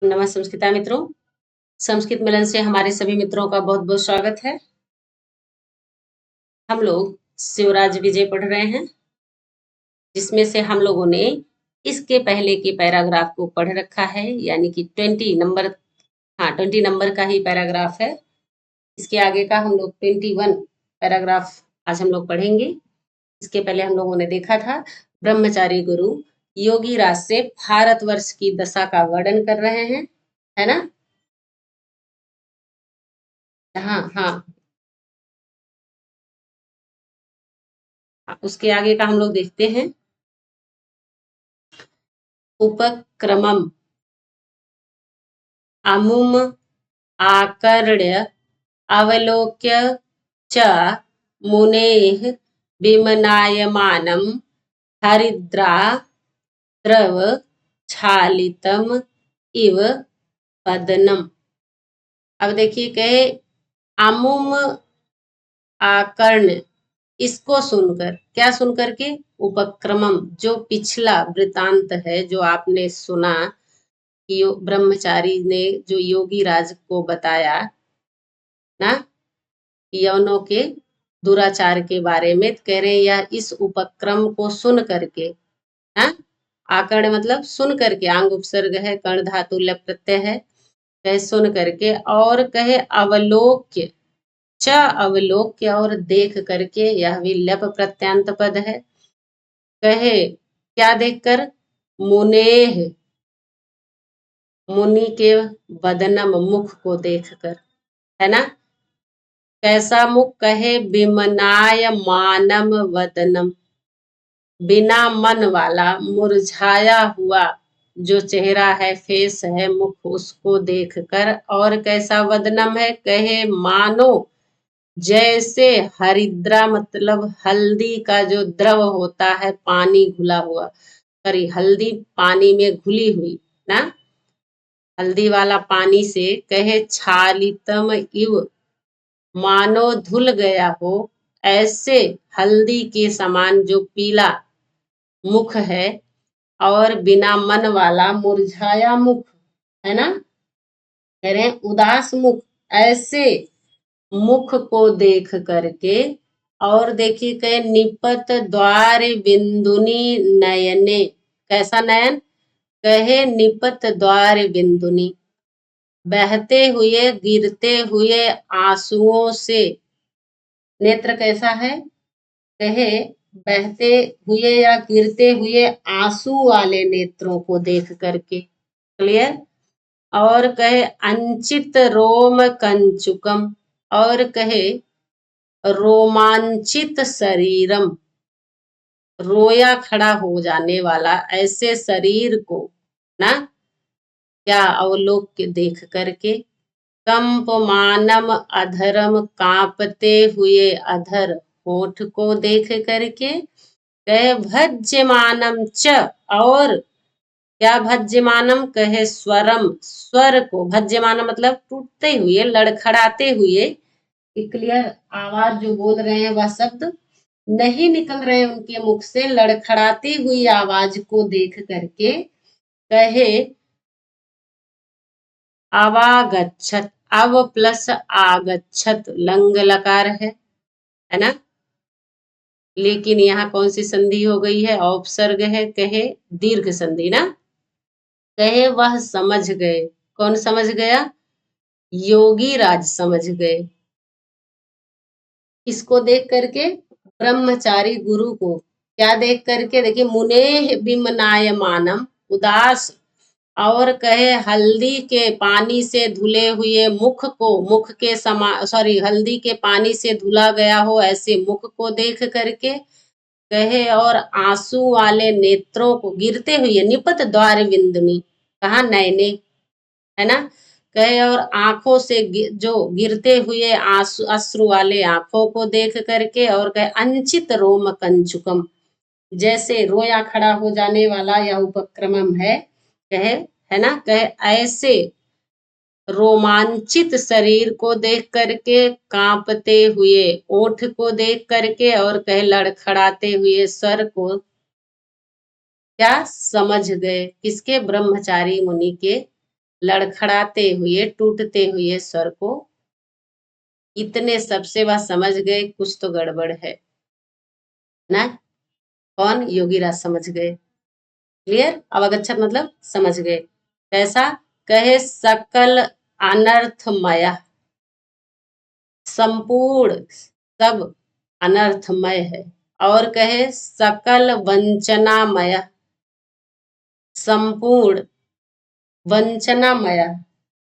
नमस्कार संस्कृता मित्रों। संस्कृत मिलन से हमारे सभी मित्रों का बहुत बहुत स्वागत है। हम लोग शिवराज विजय पढ़ रहे हैं, जिसमें से हम लोगों ने इसके पहले के पैराग्राफ को पढ़ रखा है, यानी कि 20 नंबर का ही पैराग्राफ है। इसके आगे का हम लोग 21 पैराग्राफ आज हम लोग पढ़ेंगे। इसके पहले हम लोगों ने देखा था ब्रह्मचारी गुरु योगी राज से भारतवर्ष की दशा का वर्णन कर रहे हैं, है ना? हाँ हाँ। उसके आगे का हम लोग देखते हैं। उपक्रमम अमुम आकर्ण्य अवलोक्य च मुनेः विमनायमानं हरिद्रा द्रव छालितम इव वदनम। अब देखिए, कहे अमुम आकर्ण, इसको सुनकर, क्या सुनकर के? उपक्रमम, जो पिछला वृतांत है, जो आपने सुना कि ब्रह्मचारी ने जो योगी राज को बताया ना, यवनों के दुराचार के बारे में, कह रहे यह इस उपक्रम को सुन करके, हाँ, आकर्ण मतलब सुन करके, आंग उपसर्ग है, कर्ण धातु लप प्रत्यय है, कहे सुन करके, और कहे अवलोक्य, च अवलोक्य और देख करके, यह भी लप प्रत्यांत पद है। कहे क्या देखकर? मुनेह, मुनि के वदनम, मुख को देखकर, है ना? कैसा मुख? कहे विमनाय मानम वदनम, बिना मन वाला मुरझाया हुआ जो चेहरा है, फेस है, मुख, उसको देखकर। और कैसा वदनम है? कहे मानो जैसे हरिद्रा, मतलब हल्दी का जो द्रव होता है, पानी घुला हुआ, सॉरी, हल्दी पानी में घुली हुई ना, हल्दी वाला पानी से, कहे छालितम इव, मानो धुल गया हो, ऐसे हल्दी के समान जो पीला मुख है, और बिना मन वाला मुरझाया मुख, है ना, कह रहे हैं उदास मुख, ऐसे मुख को देख करके। और देखिए, कहे निपत द्वार बिंदुनी नयने, कैसा नयन? कहे निपत द्वार बिंदुनी, बहते हुए गिरते हुए आंसुओं से नेत्र कैसा है? कहे बहते हुए या गिरते हुए आंसू वाले नेत्रों को देख करके। क्लियर? और कहे अंचित रोम कंचुकम, और कहे रोमांचित शरीरम, रोया खड़ा हो जाने वाला ऐसे शरीर को ना, क्या अवलोक के देख करके। कंपमानम अधरम, कांपते हुए अधर होठ को देख करके। कहे भज्यमानम च, और क्या भज्यमानम? कहे स्वरम, स्वर को, भज्यमानम मतलब टूटते हुए, लड़खड़ाते हुए, क्लियर आवाज जो बोल रहे हैं वह शब्द नहीं निकल रहे उनके मुख से, लड़खड़ाती हुई आवाज को देख करके। कहे अवागच्छत, अव प्लस आगच्छत, लंग लकार है ना, लेकिन यहाँ कौन सी संधि हो गई है? औपसर्ग है, कहे दीर्घ संधि ना। कहे वह समझ गए, कौन समझ गया? योगी राज समझ गए। इसको देख करके, ब्रह्मचारी गुरु को क्या देख करके? देखिए, मुने विमनायमानम, उदास, और कहे हल्दी के पानी से धुले हुए मुख को, मुख के समा, सॉरी, हल्दी के पानी से धुला गया हो ऐसे मुख को देख करके। कहे और आंसू वाले नेत्रों को, गिरते हुए, निपत द्वार बिंदुनी, कहा नयने, है ना, कहे और आंखों से जो गिरते हुए आंसू, अश्रु वाले आंखों को देख करके। और कहे अंचित रोम कंचुकम, जैसे रोया खड़ा हो जाने वाला यह उपक्रमम है, कहे, है ना, कहे ऐसे रोमांचित शरीर को देख करके, कांपते हुए ओठ को देख करके, और कहे लड़खड़ाते हुए स्वर को, क्या समझ गए? किसके? ब्रह्मचारी मुनि के लड़खड़ाते हुए टूटते हुए स्वर को। इतने सबसे वह समझ गए कुछ तो गड़बड़ है ना। कौन? योगीराज समझ गए। क्लियर? अवगच्छत मतलब समझ गए। कैसा? कहे सकल अनर्थमय, संपूर्ण सब अनर्थमय है। और कहे सकल वंचनामय, संपूर्ण वंचनामय,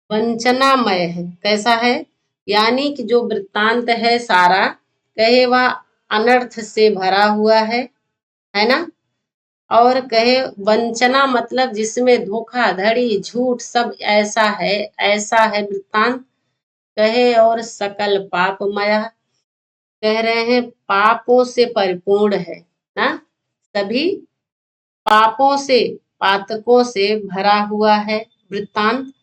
वंचनामय है। कैसा है? यानी कि जो वृत्तांत है सारा, कहे वह अनर्थ से भरा हुआ है ना। और कहे वंचना मतलब जिसमें धोखाधड़ी झूठ सब ऐसा है वृत्तांत। कहे और सकल पापमय, कह रहे हैं पापों से परिपूर्ण है ना। सभी पापों से, पातकों से भरा हुआ है वृत्तांत।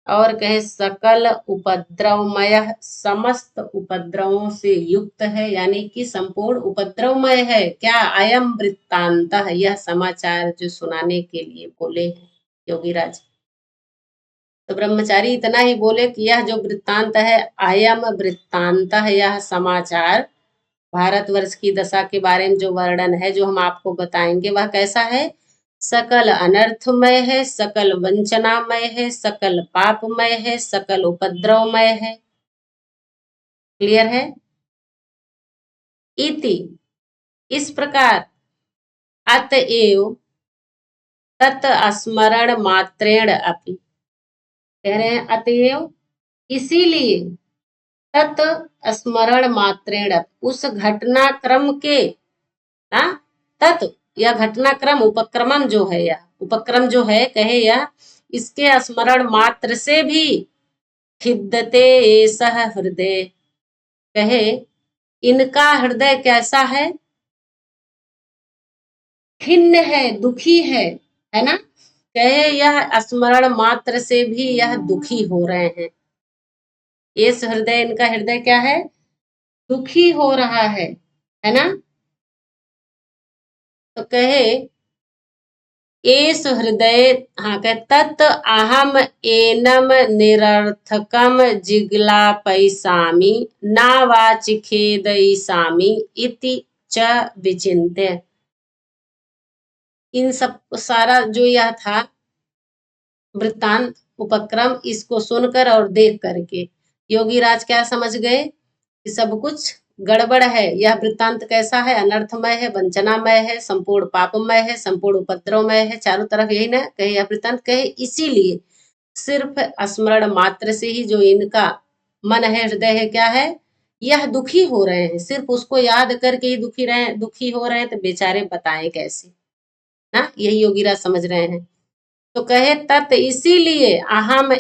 और कहे सकल उपद्रवमय, समस्त उपद्रवों से युक्त है, यानी कि संपूर्ण उपद्रवमय है। क्या? अयम वृत्तांत, यह समाचार जो सुनाने के लिए बोले हैं योगीराज। तो ब्रह्मचारी इतना ही बोले कि यह जो वृत्तांत है, अयम वृत्तांत, यह समाचार भारतवर्ष की दशा के बारे में जो वर्णन है, जो हम आपको बताएंगे, वह कैसा है? सकल अनर्थमय है, सकल वंचनामय है, सकल पापमय है, सकल उपद्रवमय है। क्लियर है? इति, इस प्रकार, अतएव तत् स्मरण मात्रेण अपि, कह रहे हैं अतएव इसीलिए, तत् स्मरण मात्रेण, उस घटनाक्रम के ना, तत् यह घटनाक्रम उपक्रमण जो है, यह उपक्रम जो है, कहे यह इसके स्मरण मात्र से भी खिद्दते एषः हृदय, कहे इनका हृदय कैसा है? खिन्न है, दुखी है ना। कहे यह स्मरण मात्र से भी यह दुखी हो रहे हैं। इस हृदय, इनका हृदय क्या है? दुखी हो रहा है ना। तो कहे एस हृदय, हाँ, कहे तत् अहम एनम निरर्थकम जिगलापयिषामि नावाचिखेदयिषामि इति च विचिन्त्य। इन सब सारा जो यह था वृत्तांत उपक्रम, इसको सुनकर और देख करके योगीराज क्या समझ गए कि सब कुछ गड़बड़ है। यह वृत्तांत कैसा है? अनर्थमय है, वंचनामय है, संपूर्ण पापमय है, संपूर्ण उपद्रवमय है, चारों तरफ यही ना। कहे यह वृत्तांत, कहे इसीलिए सिर्फ स्मरण मात्र से ही जो इनका मन है, हृदय है, क्या है? यह दुखी हो रहे हैं। सिर्फ उसको याद करके ही दुखी हो रहे हैं, तो बेचारे बताएं कैसे ना। यही योगीराज समझ रहे हैं। तो कहे तत् इसीलिए अहम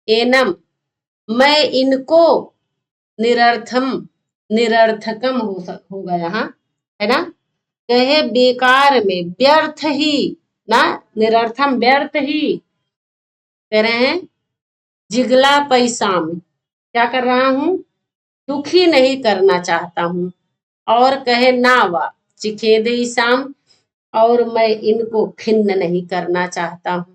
एनम, मैं इनको निरर्थकम होगा यहाँ, है ना। कहे बेकार में, व्यर्थ ही ना, निरर्थम व्यर्थ ही, कह रहे हैं जिगला पैसा में, क्या कर रहा हूं? दुखी नहीं करना चाहता हूं। और कहे नावा चिखेदे शाम, और मैं इनको खिन्न नहीं करना चाहता हूं।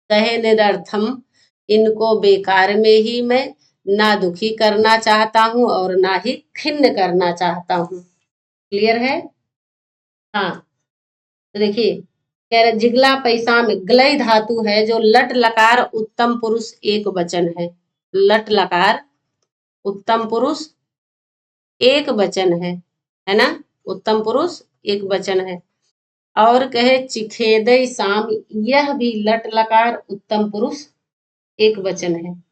कहे निरर्थम, इनको बेकार में ही मैं ना दुखी करना चाहता हूं और ना ही खिन्न करना चाहता हूं। क्लियर है? हाँ, तो देखिए कह रहे जिगला पैसा में ग्लय धातु है, जो लट लकार उत्तम पुरुष एक वचन है। लट लकार उत्तम पुरुष एक वचन है ना। उत्तम पुरुष एक वचन है। और कहे चिखेदय साम, यह भी लट लकार उत्तम पुरुष एक वचन है।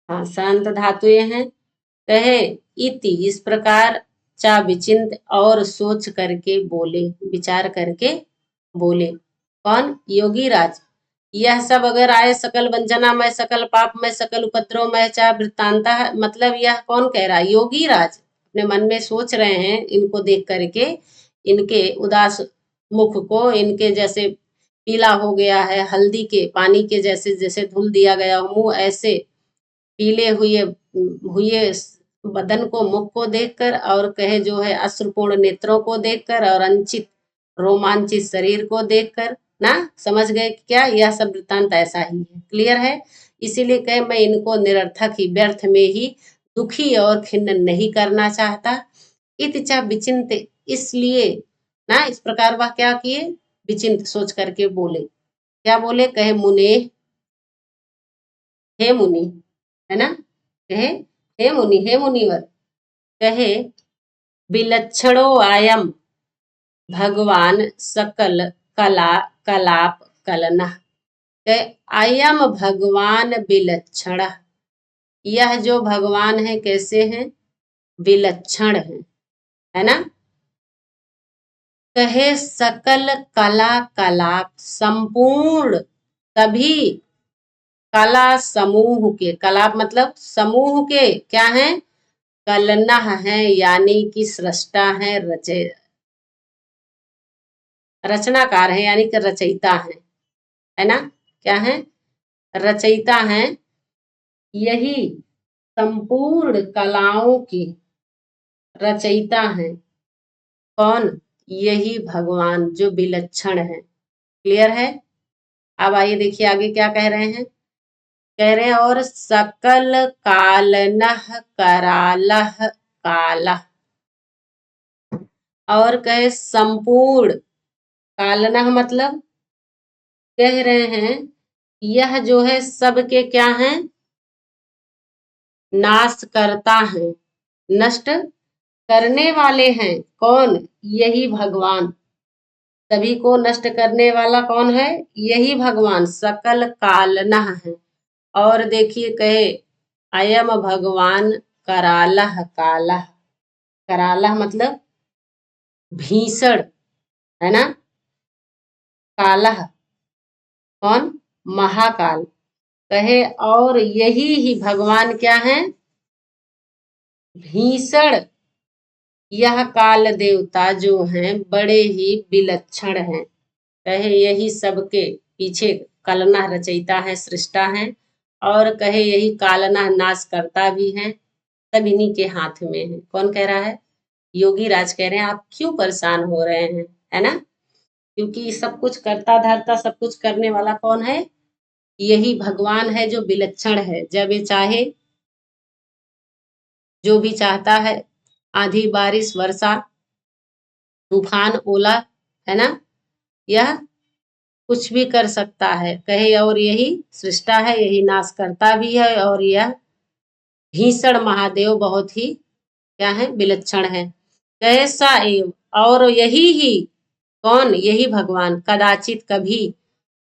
हाँ, शांत धातु ये हैं। कहे इति, इस प्रकार, चा विचिंत, और सोच करके बोले, विचार करके बोले। कौन? योगी राज। यह सब अगर आए सकल वंचना में, सकल पाप में, सकल उपद्रव में, चा वृत्तांता, मतलब यह कौन कह रहा है? योगी राज अपने मन में सोच रहे हैं इनको देख करके, इनके उदास मुख को, इनके जैसे पीला हो गया है हल्दी के पानी के जैसे, जैसे धुल दिया गया मुंह, ऐसे पीले हुए हुए बदन को, मुख को देखकर, और कहे जो है अश्रुपूर्ण नेत्रों को देखकर, और अंचित रोमांचित शरीर को देखकर। ना समझ गए क्या? यह सब वृत्तांत ऐसा ही है। क्लियर है? इसीलिए कहे मैं इनको निरर्थक ही, व्यर्थ में ही दुखी और खिन्न नहीं करना चाहता। इतिचा विचिंत, इसलिए ना इस प्रकार वह क्या किए? विचिंत सोच करके बोले। क्या बोले? कहे मुने, हे मुनि, है ना, कहे हे मुनि, हे मुनिवर, कहे विलक्षणो आयम भगवान सकल कला कलाप कलना। कहे अयम भगवान विलक्षण, यह जो भगवान है कैसे हैं? विलक्षण है ना। कहे सकल कला कलाप, संपूर्ण सभी कला समूह के, कलाप मतलब समूह के क्या है? कलना है, यानी कि सृष्टा है, रचनाकार है, यानी कि रचयिता है ना। क्या है? रचयिता है। यही संपूर्ण कलाओं की रचयिता है। कौन? यही भगवान जो विलक्षण है। क्लियर है? अब आइए देखिए आगे क्या कह रहे हैं। कह रहे हैं और सकल कालनह करालह काला, और कहे संपूर्ण कालनह मतलब कह रहे हैं यह जो है सबके क्या है? नाश करता है, नष्ट करने वाले हैं। कौन? यही भगवान। सभी को नष्ट करने वाला कौन है? यही भगवान। सकल कालनः है। और देखिए कहे अयम भगवान करालह काला, करालह मतलब भीषण, है ना। कालह कौन? महाकाल। कहे और यही ही भगवान क्या है? भीषण। यह काल देवता जो हैं बड़े ही विलक्षण हैं। कहे यही सबके पीछे कलना रचयिता है, सृष्टा है, और कहे यही कालना नाश करता भी है। सब इन्हीं के हाथ में है। कौन कह रहा है? योगी राज कह रहे हैं आप क्यों परेशान हो रहे हैं, है ना। क्योंकि सब कुछ करता धरता, सब कुछ करने वाला कौन है? यही भगवान है जो विलक्षण है। जब ये चाहे, जो भी चाहता है, आंधी बारिश वर्षा तूफान ओला, है ना, यह कुछ भी कर सकता है। कहे और यही सृष्टा है, यही नाश करता भी है, और यह भीषण महादेव बहुत ही क्या है? विलक्षण है। कहे सा एव, और यही ही कौन? यही भगवान कदाचित कभी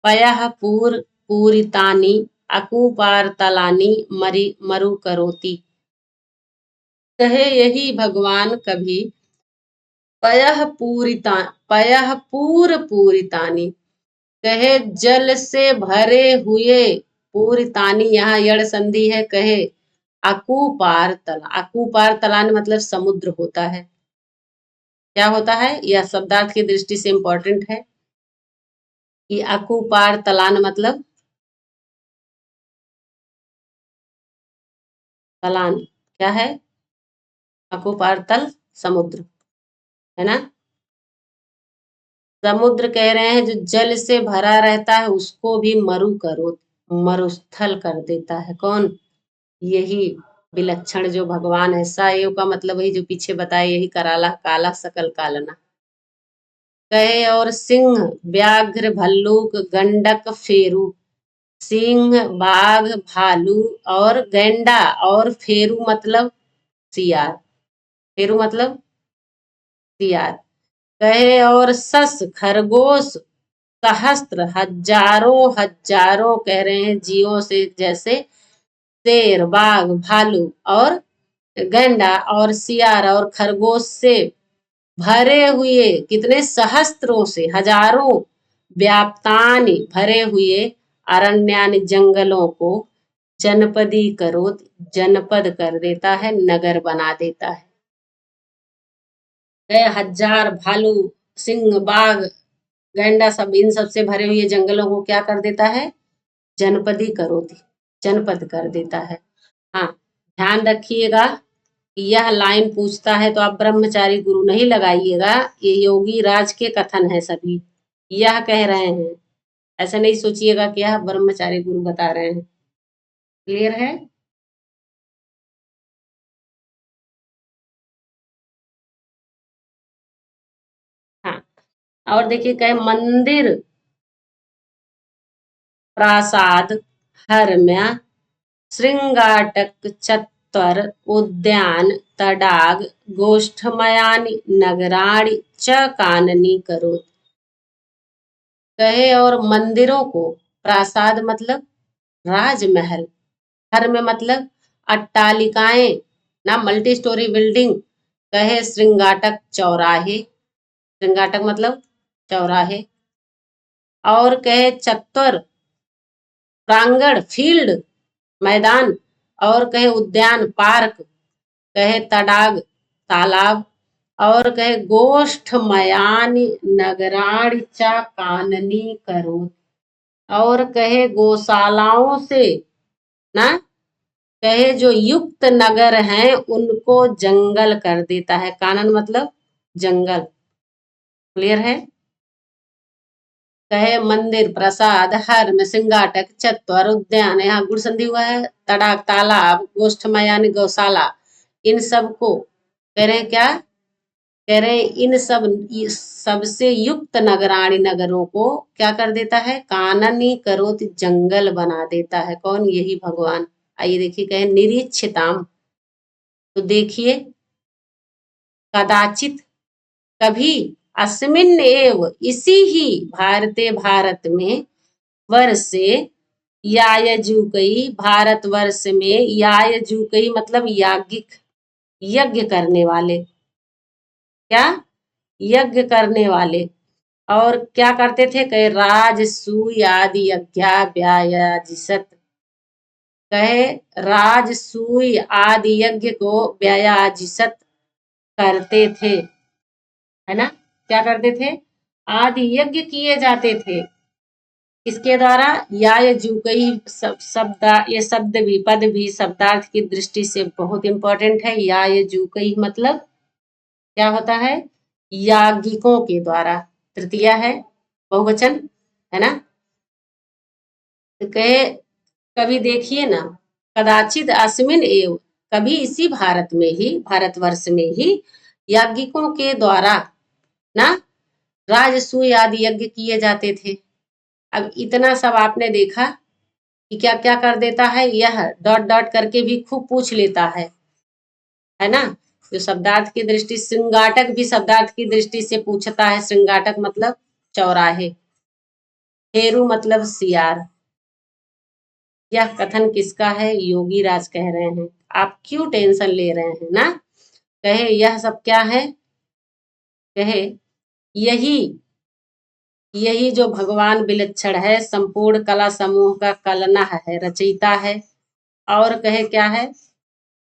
पयः पूरितानि अकुपारतलानि मरु करोति। कहे यही भगवान कभी पयः पूरितानि, कहे जल से भरे हुए, पूरितानी यहाँ यड़ संधि है। कहे अकुपार तला, अकुपार तलान मतलब समुद्र होता है। क्या होता है? यह शब्दार्थ की दृष्टि से इंपॉर्टेंट है कि अकुपार तलान मतलब तलान क्या है? अकुपार तल समुद्र, है ना। समुद्र कह रहे हैं जो जल से भरा रहता है उसको भी मरुस्थल कर देता है। कौन? यही विलक्षण जो भगवान है। सायोग का मतलब वही जो पीछे बताया, यही कराला काला सकल कालना। कहे और सिंह व्याघ्र भल्लूक गंडक फेरू, सिंह बाघ भालू और गैंडा, और फेरू मतलब सियार, फेरू मतलब सियार। कहे और सस खरगोश सहस्त्र हजारों हजारों कह रहे हैं जीवों से, जैसे शेर बाघ भालू और गैंडा और सियार और खरगोश से भरे हुए, कितने सहस्त्रों से, हजारों, व्याप्तानि भरे हुए, अरण्यानि जंगलों को, जनपदी करो, जनपद कर देता है, नगर बना देता है। हजार भालू सिंह बाघ गैंडा सब, इन सब से भरे हुए जंगलों को क्या कर देता है? जनपदी करो, जनपद कर देता है। हाँ, ध्यान रखिएगा यह लाइन पूछता है तो आप ब्रह्मचारी गुरु नहीं लगाइएगा, ये योगी राज के कथन है सभी, यह कह रहे हैं। ऐसा नहीं सोचिएगा कि यह ब्रह्मचारी गुरु बता रहे हैं। क्लियर है? हाँ, और देखिए कहे मंदिर प्रासाद हरम्य श्रृंगाटक चत्वर उद्यान तडाग गोष्ठमयानि नगराणि च काननी करो। कहे और मंदिरों को, प्रासाद मतलब राजमहल, हर में मतलब अट्टालिकाएं ना, मल्टी स्टोरी बिल्डिंग। कहे श्रृंगाटक चौराहे, श्रृंगाटक मतलब चौराहे। और कहे चत्वर प्रांगण फील्ड मैदान। और कहे उद्यान पार्क। कहे तडाग तालाब। और कहे गोष्ठ मयानी नगराण चा काननी करो। और कहे गौशालाओं से ना, कहे जो युक्त नगर हैं उनको जंगल कर देता है। कानन मतलब जंगल। क्लियर है? कहे मंदिर प्रसाद हर्म सिंगाटक चत्वर उद्यान, यहाँ गुण संधि हुआ है, तड़ाक तालाब गोष्ठमय यानी गौशाला, इन सब को कह रहे हैं क्या, कह रहे हैं इन सब सबसे युक्त नगराणी नगरों को क्या कर देता है, काननी करोति जंगल बना देता है। कौन? यही भगवान। आइए देखिए, कहे निरीक्षिताम, तो देखिए कदाचित कभी, अस्मिन एव इसी ही भारते भारत में, वर्षे यायजुकई भारतवर्ष में, यायजुकई मतलब याज्ञिक, यज्ञ करने वाले, क्या? यज्ञ करने वाले। और क्या करते थे? कहे राजसूय आदि यज्ञाव्यायाजिसत। कहे राजसूय आदि यज्ञ को व्यायाजिसत करते थे, है ना? क्या करते थे? आदि यज्ञ किए जाते थे। इसके द्वारा या जुकई शब्द, ये शब्द भी पद भी शब्दार्थ की दृष्टि से बहुत इंपॉर्टेंट है। या जुकई मतलब क्या होता है? याज्ञिकों के द्वारा, तृतीया है, बहुवचन है ना। तो कहे कभी देखिए ना, कदाचित अस्मिन एव, कभी इसी भारत में ही, भारतवर्ष में ही याज्ञिकों के द्वारा ना राजसूय आदि यज्ञ किए जाते थे। अब इतना सब आपने देखा कि क्या क्या कर देता है, यह डॉट डॉट करके भी खूब पूछ लेता है ना। जो शब्दार्थ की दृष्टि, श्रृंगाटक भी शब्दार्थ की दृष्टि से पूछता है। श्रृंगाटक मतलब चौराहे, हेरू मतलब सियार। यह कथन किसका है? योगी राज कह रहे हैं। आप क्यों टेंशन ले रहे हैं ना। कहे यह सब क्या है? कहे यही, यही जो भगवान विलक्षण है, संपूर्ण कला समूह का कलनह है, रचयिता है। और कहे क्या है?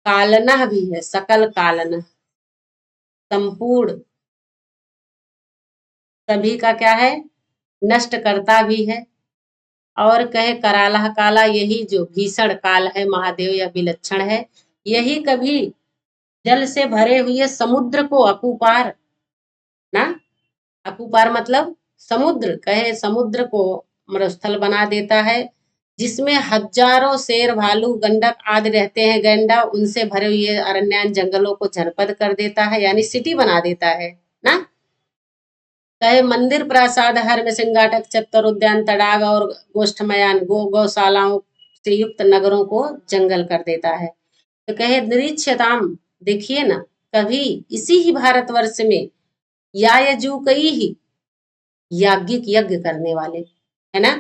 कालनह भी है, सकल कालनह, संपूर्ण सभी का क्या है? नष्ट करता भी है। और कहे करालह काला, यही जो भीषण काल है महादेव, यह विलक्षण है। यही कभी जल से भरे हुए समुद्र को अकुपार ना, अकुपार मतलब समुद्र, कहे समुद्र को मरुस्थल बना देता है, जिसमें हजारों शेर भालू गंडक आदि रहते हैं, गैंडा, उनसे भरे हुए अरण्यान जंगलों को जनपद कर देता है, यानी सिटी बना देता है ना। कहे मंदिर प्रासाद हर में सिंगाटक चत्वर उद्यान तड़ाग और गोष्ठमयान गौशालाओं से युक्त नगरों को जंगल कर देता है। तो कहे निरीक्षताम, देखिए ना, कभी इसी ही भारतवर्ष में यायजू कई ही याज्ञिक यज्ञ करने वाले, है ना,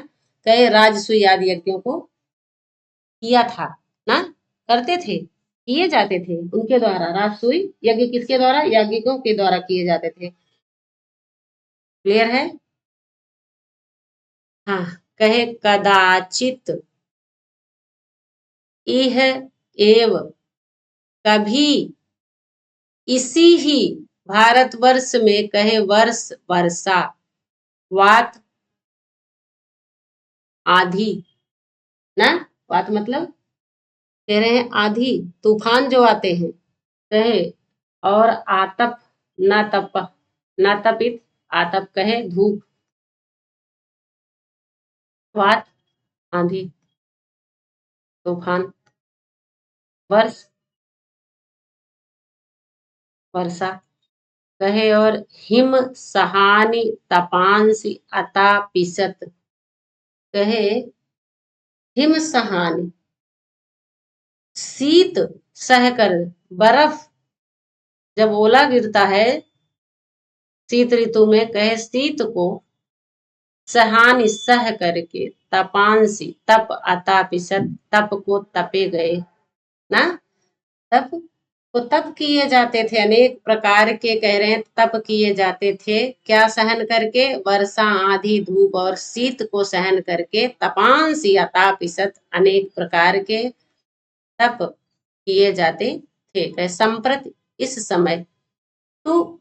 कहे राजसूय आदि यज्ञों को किया था ना, करते थे, किए जाते थे उनके द्वारा। राजसूय यज्ञ किसके द्वारा? याज्ञिकों के द्वारा किए जाते थे। क्लियर है? हाँ, कहे कदाचित इह एव, कभी इसी ही भारतवर्ष में, कहे वर्ष वर्षा वात आधी ना, वात मतलब कह रहे हैं आधी, तूफान जो आते हैं कहे और आतप न तप, न तपित, आतप कहे धूप, वात आंधी तूफान, वर्ष वर्षा, कहे और हिम सहानी तपांसी अतापिसत, कहे हिम सहानी शीत सहकर, बर्फ जब ओला गिरता है शीत ऋतु में, कहे शीत को सहानी सह करके, तपांसी तप अतापिसत, तप को तपे गए ना, तप को तप किए जाते थे, अनेक प्रकार के कह रहे हैं तप किए जाते थे, क्या सहन करके, वर्षा आंधी धूप और शीत को सहन करके, तपांसी अतापिसत, अनेक प्रकार के तप किए जाते थे। कहे संप्रति इस समय, तू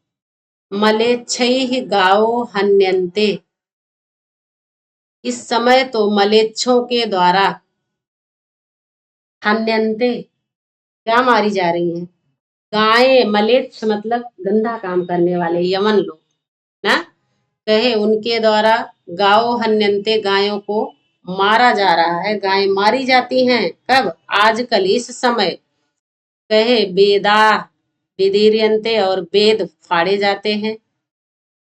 मलेच्छैः गावो हन्यन्ते, इस समय तो मलेच्छों के द्वारा हन्यन्ते क्या मारी जा रही हैं, गायें, मलेच्छ मतलब गंदा काम करने वाले यमन लोग ना, कहे उनके द्वारा गाओ हन्यन्ते, गायों को मारा जा रहा है, गायें मारी जाती हैं, कब, आजकल इस समय, कहे वेदा विदीर्यन्ते, और वेद फाड़े जाते हैं,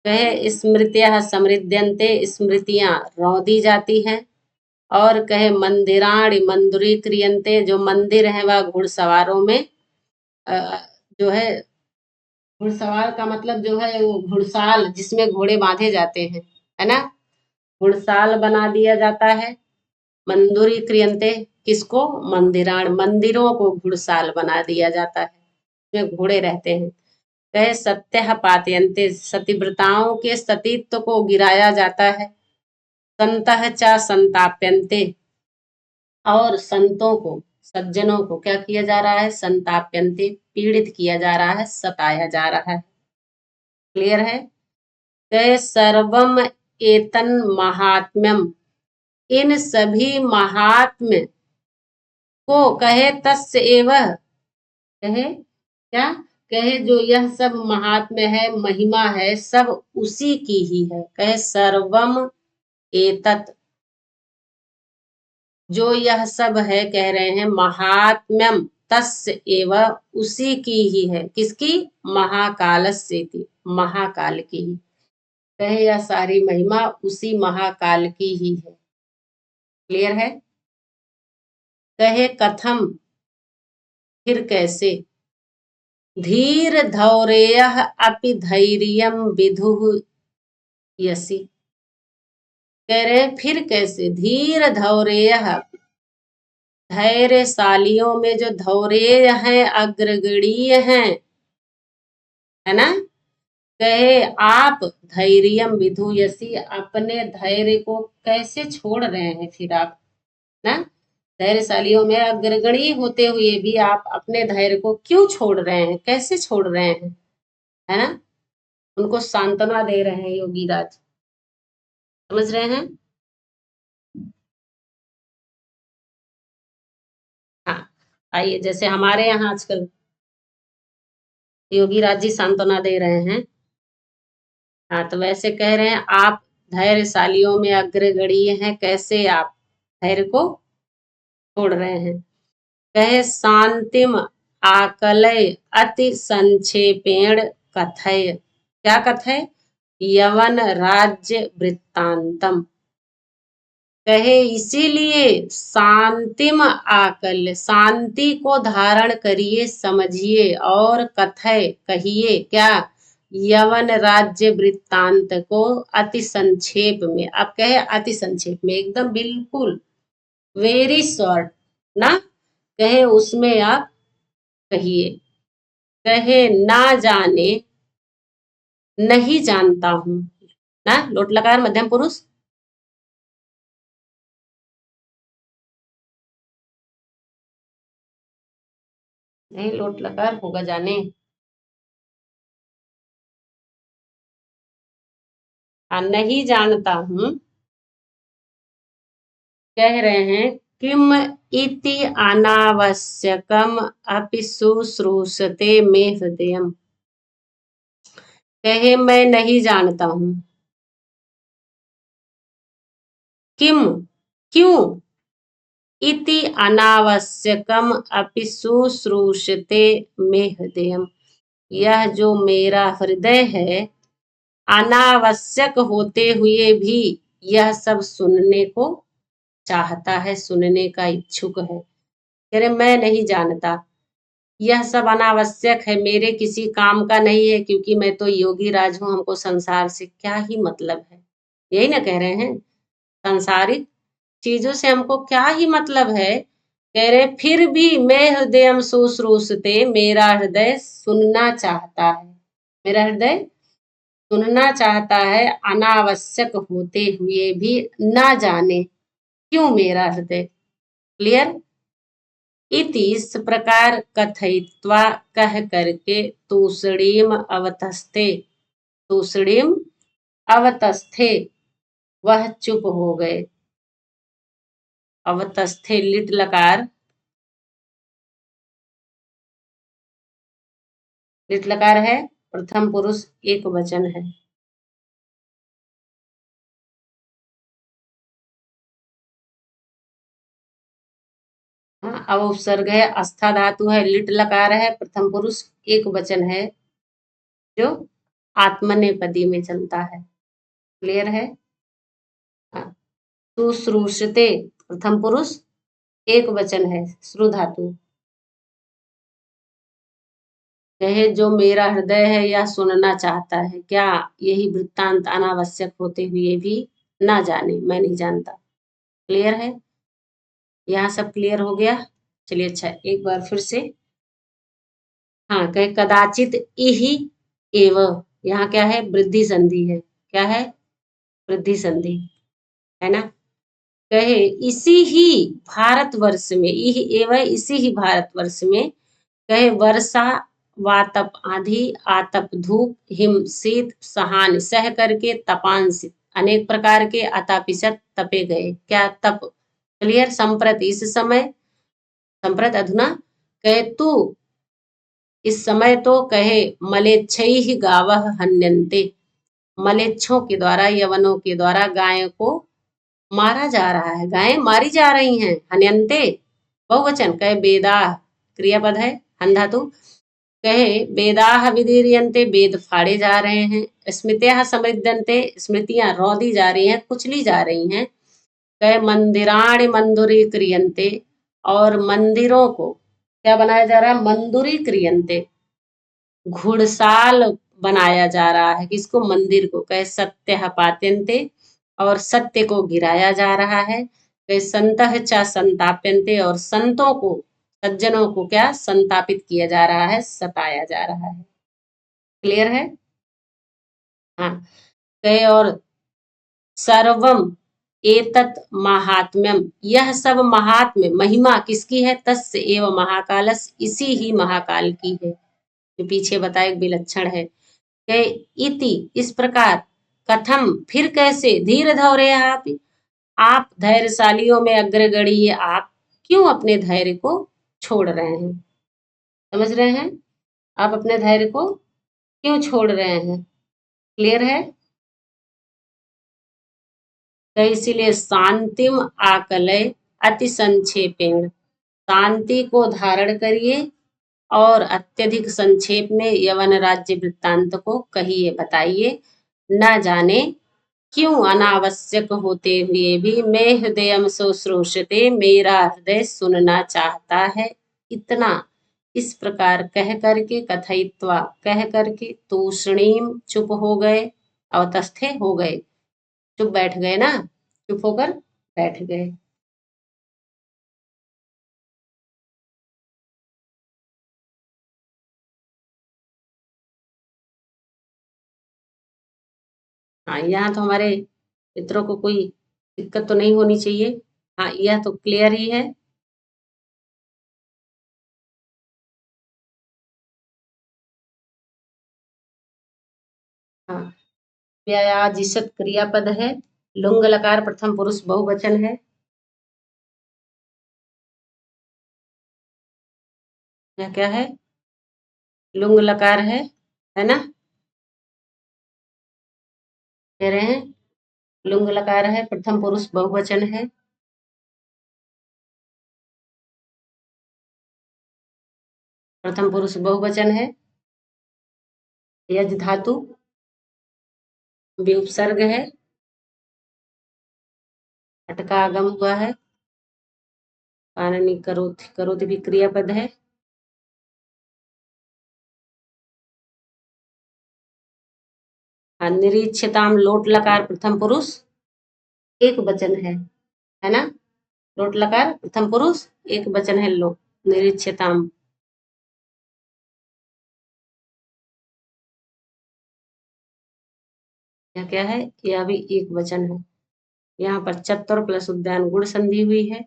कहे स्मृतियां समृद्यन्ते, स्मृतियां रौंदी जाती हैं, और कहे मंदिराणि मंदिरीक्रियन्ते, जो मंदिर है वह घुड़सवारों में जो है, घुड़सवार का मतलब जो है वो घुड़साल जिसमें घोड़े बांधे जाते हैं, है ना, घुड़साल बना दिया जाता है, मंदिरी क्रियंते किसको, मंदिराण, मंदिरों को घुड़साल बना दिया जाता है, उसमें घोड़े रहते हैं, कहे सत्य पातयन्ते, सतीव्रताओं के सतीत्व को गिराया जाता है, संतः चा संताप्यन्ते, और संतों को सज्जनों को क्या किया जा रहा है, संताप्यन्ते पीड़ित किया जा रहा है, सताया जा रहा है, क्लियर है। कहे सर्वम एतन महात्म्यम, इन सभी महात्म्य को, कहे तस्य एव, कहे क्या, कहे जो यह सब महात्म्य है, महिमा है, सब उसी की ही है, कहे सर्वम एतत, जो यह सब है कह रहे हैं महात्म्यम, तस्य एव उसी की ही है, किसकी, महाकालस्य थी, महाकाल की ही, कहे यह सारी महिमा उसी महाकाल की ही है, क्लियर है। कहे कथम फिर कैसे, धीर धौरेय अपि धैर्यम विदुः यसी, कह रहे फिर कैसे, धीर धौरेय, धैर्यशालियों में जो धौरेय हैं, अग्रगणीय हैं, है ना, कहे आप धैर्यम विधुयसी, अपने धैर्य को कैसे छोड़ रहे हैं फिर आप ना, धैर्यशालियों में अग्रगणी होते हुए भी आप अपने धैर्य को क्यों छोड़ रहे हैं, कैसे छोड़ रहे हैं, है ना, उनको सांत्वना दे रहे हैं योगी राज, समझ रहे हैं। हाँ, आइए, जैसे हमारे यहाँ आजकल योगी राज जी सांत्वना दे रहे हैं, हाँ, तो वैसे कह रहे हैं आप धैर्यशालियों में अग्रगणीय हैं, कैसे आप धैर्य को छोड़ रहे हैं, कहे शांतिम आकलय अति संक्षेपेण कथय, क्या कथय, यवन राज्य वृत्तांतम, कहे इसीलिए शांतिम आकल, शांति को धारण करिए, समझिए, और कथय कहिए, क्या, यवन राज्य वृत्तांत को अति संक्षेप में, अब कहे अति संक्षेप में, एकदम बिल्कुल वेरी शॉर्ट ना, कहे उसमें आप कहिए, कहे ना जाने, नहीं जानता हूं ना, लोट लकार मध्यम पुरुष, नहीं लोट लकार होगा जाने, हाँ, नहीं जानता हूं, कह रहे हैं किम इति अनावश्यकम अपि शुश्रूषते मे हृदयम। कहे मैं नहीं जानता हूँ। किम, क्यों, इति अनावश्यकम अपि शुश्रूषते मे हृदयम, यह जो मेरा हृदय है अनावश्यक होते हुए भी यह सब सुनने को चाहता है, सुनने का इच्छुक है। कह रहे मैं नहीं जानता, यह सब अनावश्यक है, मेरे किसी काम का नहीं है, क्योंकि मैं तो योगी राज हूं, हमको संसार से क्या ही मतलब है। यही ना कह रहे हैं, सांसारिक चीजों से हमको क्या ही मतलब है। कह रहे फिर भी मैं हृदय शुश्रूषते, मेरा हृदय सुनना चाहता है, मेरा हृदय सुनना चाहता है, अनावश्यक होते हुए भी, ना जाने क्यों मेरा हृदय। क्लियर। इति इस प्रकार कथयित्वा कह करके तूषणीम अवतस्थे, तूषणीम अवतस्थे वह चुप हो गए। अवतस्थे लिट लकार, लिट लकार है, प्रथम पुरुष एक वचन है। हाँ, अब उपसर्ग है, आस्था धातु है, लिट लकार है, प्रथम पुरुष एक वचन है, जो आत्मनेपदी में चलता है। क्लियर है। हाँ, शुश्रूषते प्रथम पुरुष एक वचन है, श्रु धातु। कहे जो मेरा हृदय है यह सुनना चाहता है, क्या यही वृत्तांत अनावश्यक होते हुए भी ना जाने, मैं नहीं जानता। क्लियर है, यहाँ सब क्लियर हो गया। चलिए अच्छा एक बार फिर से। हाँ, कहे कदाचित इहि एव, यहाँ क्या है, वृद्धि संधि है। क्या है, वृद्धि संधि है ना। कहे इसी ही भारतवर्ष में, इहि एव इसी ही भारतवर्ष में, कहे वर्षा वातप आंधी, आतप धूप, हिम शीत, सहान सह करके, तपान शीत अनेक प्रकार के, अतापिसत तपे गए। क्या तप। क्लियर। संप्रत इस समय, संप्रत अधुना, कहे तू इस समय तो, कहे मलेच्छई गावह हन्यन्ते, मलेच्छों के द्वारा, यवनों के द्वारा गायों को मारा जा रहा है, गायें मारी जा रही हैं। हन्यन्ते बहुवचन, कहे बेदाह क्रियापद है, हन धातु। कहे वेदाह विदीर्यन्ते, वेद फाड़े जा रहे हैं। स्मृतियां समृद्धन्ते, स्मृतियां रौदी जा रही हैं, कुचली जा रही हैं। कहे मंदिराणि मंदुरी क्रियन्ते, और मंदिरों को क्या बनाया जा रहा है, मंदुरी क्रियन्ते, घुड़साल बनाया जा रहा है। किसको, मंदिर को। कहे सत्य पात्यन्ते, और सत्य को गिराया जा रहा है। कहे संतः च संताप्यन्ते, और संतों को, सज्जनों को क्या, संतापित किया जा रहा है, सताया जा रहा है। क्लियर है। हाँ, कहे और सर्वम एतत् महात्म्यम, यह सब महात्म्य, महिमा किसकी है, तस्य एव महाकालस, इसी ही महाकाल की है, जो पीछे बताए विलक्षण है। कहे इति इस प्रकार, कथम फिर कैसे, धीर धौरे आप धैर्यशालियों में अग्रगणी, आप क्यों अपने धैर्य को छोड़ रहे हैं। समझ रहे हैं, आप अपने धैर्य को क्यों छोड़ रहे हैं। क्लियर है। तो इसीलिए शांतिम आकलय अति संक्षेपेण, शांति को धारण करिए और अत्यधिक संक्षेप में यवन राज्य वृत्तांत को कहिए, बताइए। न जाने क्यों अनावश्यक होते हुए भी, मैं हृदय शुश्रूषते, मेरा हृदय सुनना चाहता है। इतना इस प्रकार कह करके, कथयित्वा कह करके, तूषणीम चुप हो गए, अवतस्थे हो गए, चुप बैठ गए ना, चुप होकर बैठ गए। हाँ, यहाँ तो हमारे मित्रों को कोई दिक्कत तो नहीं होनी चाहिए। हाँ, यह तो क्लियर ही है। हाँ, व्यायाजिषत क्रियापद है, लुंग लकार प्रथम पुरुष बहुवचन है। यह क्या है? लुंग लकार है ना? कह रहे हैं लुंग लकार है, प्रथम पुरुष बहुवचन है। प्रथम पुरुष बहुवचन है। यज धातु विउपसर्ग है। अटका आगम हुआ है। पाणिनि करोति, करोति भी क्रियापद है। निरीक्षताम लोट लकार प्रथम पुरुष एक वचन है ना? लोट लकार प्रथम पुरुष एक वचन है। लो निरीक्षताम। यह क्या है? यह भी एक वचन है। यहाँ पर चत्वर प्लस उद्यान गुण संधि हुई है।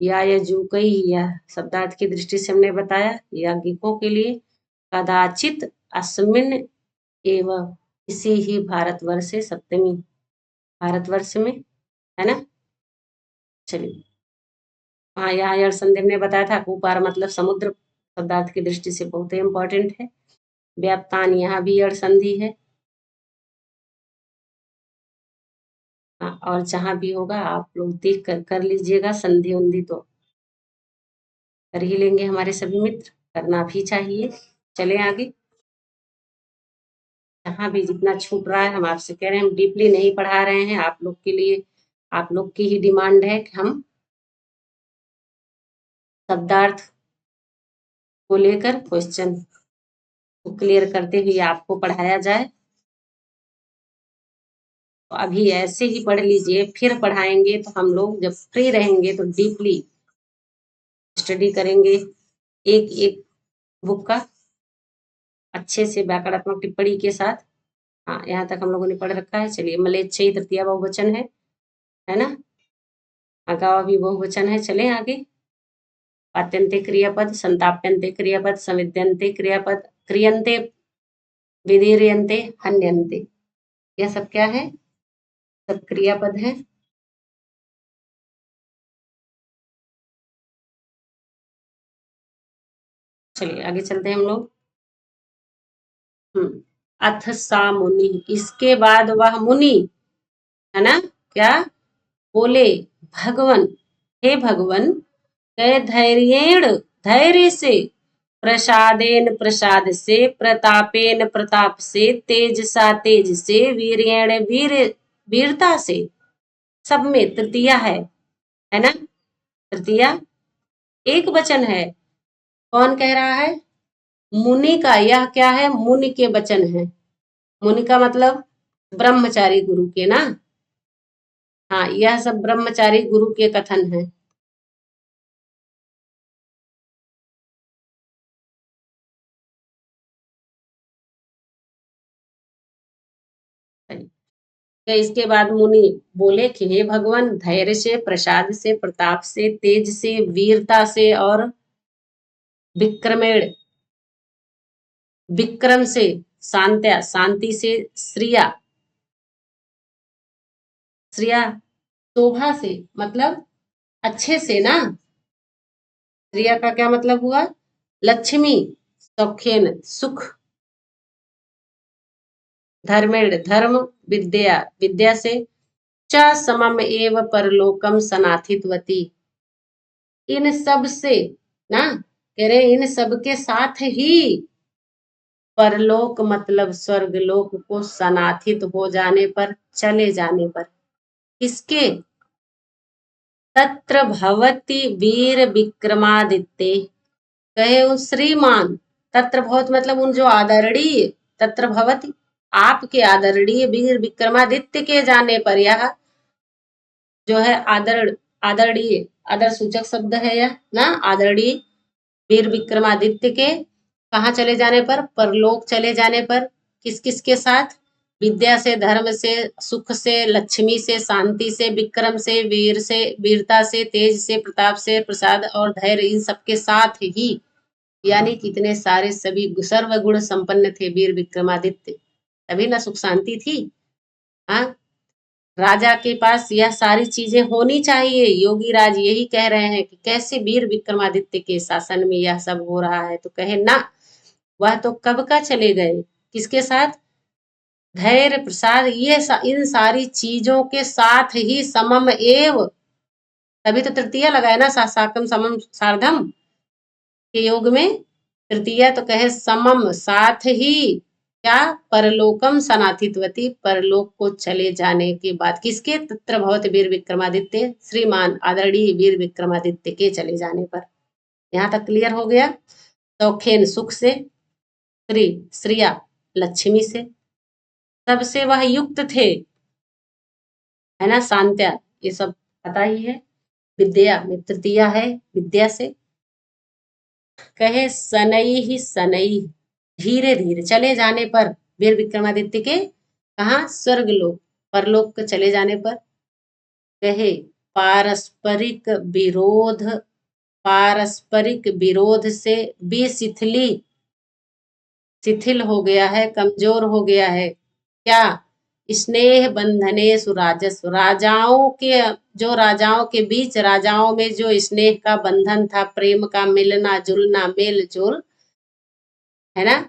या यजुकई, यह शब्दार्थ की दृष्टि से हमने बताया याज्ञिकों के लिए। कदाचित अस्मिन एवं इसी ही भारतवर्ष से सप्तमी, भारतवर्ष में है ना? चलिए, हाँ यहाँ यह संधि ने बताया था कुपार मतलब समुद्र, शब्दार्थ की दृष्टि से बहुत ही इंपॉर्टेंट है। व्याप्तान, यहाँ भी यह संधि है। हाँ, और जहां भी होगा आप लोग देख कर लीजिएगा संधि उंधि, तो कर ही लेंगे हमारे सभी मित्र, करना भी चाहिए। चले आगे। जहाँ भी जितना छूट रहा है हम आपसे कह रहे हैं, हम डीपली नहीं पढ़ा रहे हैं, आप लोग के लिए, आप लोग की ही डिमांड है कि हम शब्दार्थ को लेकर क्वेश्चन को क्लियर करते हुए आपको पढ़ाया जाए। तो अभी ऐसे ही पढ़ लीजिए, फिर पढ़ाएंगे तो हम लोग जब फ्री रहेंगे तो डीपली स्टडी करेंगे एक एक बुक का अच्छे से व्याकरणात्मक टिप्पणी के साथ। हाँ, यहाँ तक हम लोगों ने पढ़ रखा है। चलिए, मलेच्छई तृतीया बहुवचन है ना? अगावा भी बहुवचन है। चले आगे। पात्यंते क्रियापद, संताप्यंते क्रियापद, संविद्यंते क्रियापद, क्रियंते, विदीर्यंते, हन्यंते, यह सब क्या है? सब क्रियापद है। चलिए आगे चलते हैं हम लोग। अथ सा मुनि, इसके बाद वह मुनि है ना, क्या बोले? भगवन, हे भगवन, कै धैर्येण, धैर्य से, प्रसादेन प्रसाद से, प्रतापेन प्रताप से, तेजसा तेज से, वीर्येण वीर, वीरता से, सब में तृतीया है ना? तृतीया एक वचन है। कौन कह रहा है? मुनि का। यह क्या है? मुनि के वचन है। मुनि का मतलब ब्रह्मचारी गुरु के ना। हाँ, यह सब ब्रह्मचारी गुरु के कथन है। तो इसके बाद मुनि बोले कि हे भगवान, धैर्य से, प्रसाद से, प्रताप से, तेज से, वीरता से और विक्रमेण, विक्रम से, शांत्या, शांति से, श्रिया, श्रिया शोभा से, मतलब अच्छे से ना। श्रिया का क्या मतलब हुआ? लक्ष्मी, सौखेन सुख, धर्मेण धर्म, विद्या विद्या से, च समम एव परलोकम सनाथितवती, इन सब से ना, कह रहे इन सब के साथ ही परलोक मतलब स्वर्ग लोक को सनाथित हो जाने पर, चले जाने पर, किसके? तत्र भवति वीर विक्रमादित्य, कहे उस श्रीमान, तत्र भवत मतलब उन जो आदरणीय, तत्र भवति आपके आदरणीय वीर विक्रमादित्य के जाने पर, यह जो है आदर, आदरणीय आदर सूचक शब्द है यह ना, आदरणीय वीर विक्रमादित्य के कहाँ चले जाने पर? परलोक चले जाने पर। किस किस के साथ? विद्या से, धर्म से, सुख से, लक्ष्मी से, शांति से, विक्रम से, वीर से, वीरता से, तेज से, प्रताप से, प्रसाद और धैर्य, इन सबके साथ ही, यानी कितने सारे सभी सर्व गुण संपन्न थे वीर विक्रमादित्य, तभी ना सुख शांति थी। हाँ, राजा के पास यह सारी चीजें होनी चाहिए। योगी राज यही कह रहे हैं कि कैसे वीर विक्रमादित्य के शासन में यह सब हो रहा है। तो कहे ना, वह तो कब का चले गए, किसके साथ, धैर्य प्रसाद, इन सारी चीजों के साथ ही समम एव, तभी तो तृतीया लगा है ना, साकम समम सार्धम के योग में तृतीया। तो कहे समम साथ ही, क्या, परलोकम सनाथित्वती, परलोक को चले जाने के बाद, किसके, तत्र भवत वीर विक्रमादित्य, श्रीमान आदरणीय वीर विक्रमादित्य के चले जाने पर। यहाँ तक क्लियर हो गया। सौखेन सुख से, श्रिया लक्ष्मी से, सबसे वह युक्त थे, है ना, शांत्या, ये सब पता ही है। विद्या में तृतीया है, विद्या से। कहे सनई ही सनई, धीरे धीरे चले जाने पर, वीर विक्रमादित्य के कहा, स्वर्ग लोक, परलोक के चले जाने पर। कहे पारस्परिक विरोध, पारस्परिक विरोध से बेशिथिली, शिथिल हो गया है, कमजोर हो गया है। क्या, स्नेह बंधने सुराजस्व, राजाओं के, जो राजाओं के बीच, राजाओं में जो स्नेह का बंधन था, प्रेम का मिलना जुलना, मेल जोल, है ना,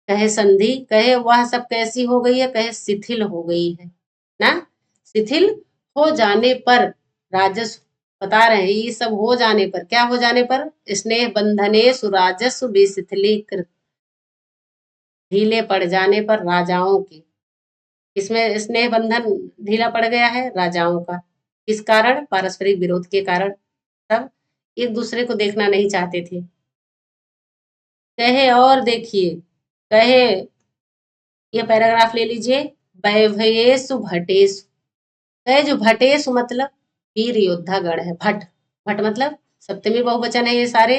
कहे संधि, कहे वह सब कैसी हो गई है, कहे शिथिल हो गई है ना। शिथिल हो जाने पर, राजस्व बता रहे हैं, ये सब हो जाने पर, क्या हो जाने पर, स्नेह बंधने सुराजस्व विशिथिलीकृत, ढीले पड़ जाने पर राजाओं के, इसमें स्नेह बंधन ढीला पड़ गया है राजाओं का, किस कारण, पारस्परिक विरोध के कारण, सब एक दूसरे को देखना नहीं चाहते थे। कहे और देखिए, कहे ये पैराग्राफ ले लीजिए, वैभयेषु भटेषु, कहे जो भटेषु मतलब वीर योद्धा गण है, भट, भट मतलब सप्तमी बहुवचन है ये सारे,